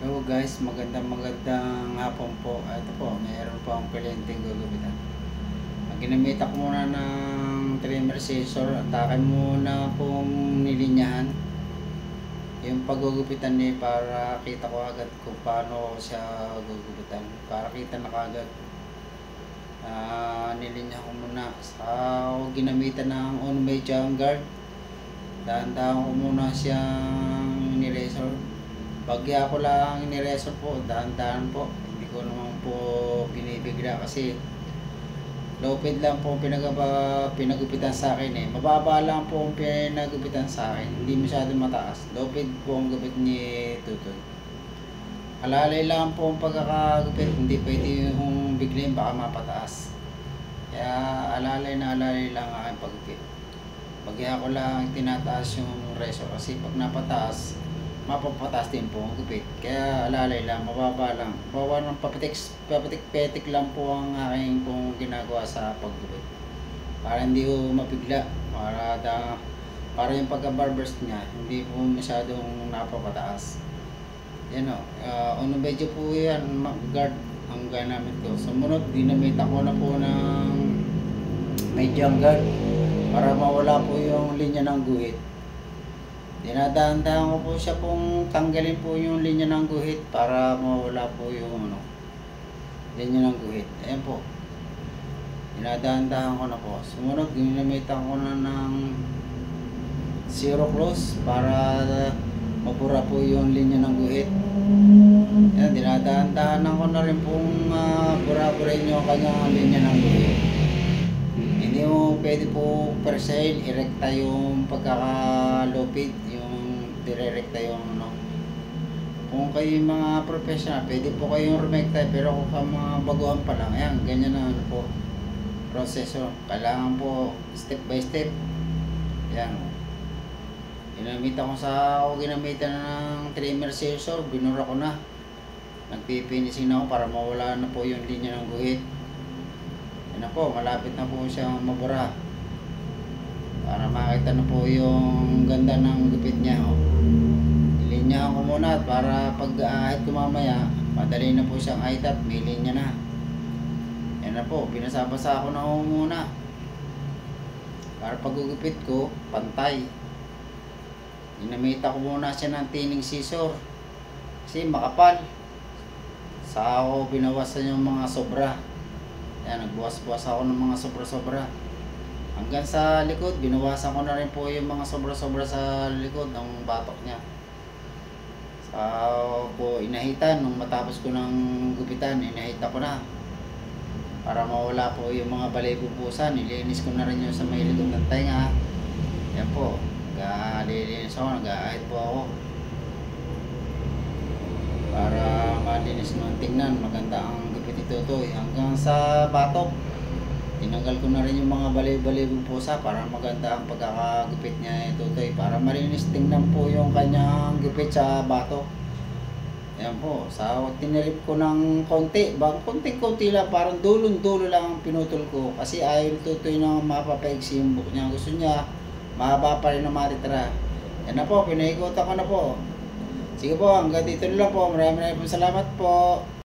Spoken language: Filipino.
Hello guys, magandang hapon po. Ito po, mayroon po ang kliyenteng gugupitan. Ginamit ako muna ng trimmer scissor at akin muna pong nilinyahan yung paggugupitan niya para kita ko agad kung paano siya gugupitan. Para kita na kagad. Nilinya ko muna sa ginamitan ng on-way jam guard. Dahan-dahan ko muna siyang niresor. Bagya ko lang niresor po, dahan-dahan po. Hindi ko naman po binibigla kasi low-feed lang po pinagupitan sa akin eh. Mababa lang po ang pinagupitan sa akin. Hindi masyado mataas. Low-feed po ang gupit ni Tutoy. Alalay lang po ang pagkakagupit. Hindi pwede yung biglayin baka mapataas. Kaya alalay lang ang aking paggupit. Bagya ko lang tinataas yung resor kasi pag napataas, mapapataas din po ang gupit. Kaya alalay lang, mababa lang. Bawa ng papitik-petik lang po ang aking pong ginagawa sa paggupit. Para hindi ko mabigla. Para yung pagka-barbers niya, hindi po masyadong napapataas. Yan o. Medyo po yan, guard ang ginamit ko. Sumunod, ginamit ako na po ng medium guard para mawala po yung linya ng guhit. Dinadaan-daan ko po siya pong tanggalin po yung linya ng guhit para mawala po yung linya ng guhit. Ayan po. Dinadaan-daan ko na po. Sumunod, ginamitan ko na ng zero close para mabura po yung linya ng guhit. Ayan, dinadaan-daanan ko na rin pong bura-burin yung kanyang linya ng guhit. Hindi mo pwede po per se irekta yung pagkaka-low-feed, yung dire-rekta yung Kung kayo yung mga professional, pwede po kayong rumekta, pero kung mga baguhan pa lang, ayan, ganyan na po proseso. Kailangan po step by step. Ayan. Ginamitan ng trimmer scissor, binura ko na. Nagpipinising na ako para mawala na po yung linya ng guhit. Yan na po, malapit na po siyang mabura. Para makita na po yung ganda ng gupit niya. Ilinyahan ko muna para pag ahit ko mamaya, madali na po siyang ahit at may linya na. Yan na po, binasa-basa ko na muna. Para pag gugupit ko, pantay. Ginamita ko muna siya ng tining scissor kasi makapal. Saka ako binawasan yung mga sobra. Ayan, nagbuwas-buwas ako ng mga sobra-sobra. Hanggang sa likod, binawasan ko na rin po yung mga sobra-sobra sa likod ng batok niya. Saka po inahitan, nung matapos ko ng gupitan, inahita ko na. Para mawala po yung mga balay-bubusan, nilinis ko na rin yung sa may likod ng tenga. Yan po. Nag-alilinis ako, nag-aahit po ako para malinis naman tingnan, maganda ang gupit ni Tutoy. Hanggang sa batok, tinanggal ko na rin yung mga balay-balay pusa para maganda ang pagkakagupit niya ni Tutoy, para malinis tingnan po yung kanyang gupit sa batok. Ayan po, sa tinirip ko ng konti, konti-konti lang, parang dulon-dulo lang ang pinutol ko kasi ayaw ni Tutoy na mapapaigsi yung buhok niya. Gusto niya mahaba pa rin ang matitira. Yan na po, pinaikutan ko na po. Sige po, hanggang dito na lang po. Maraming salamat po.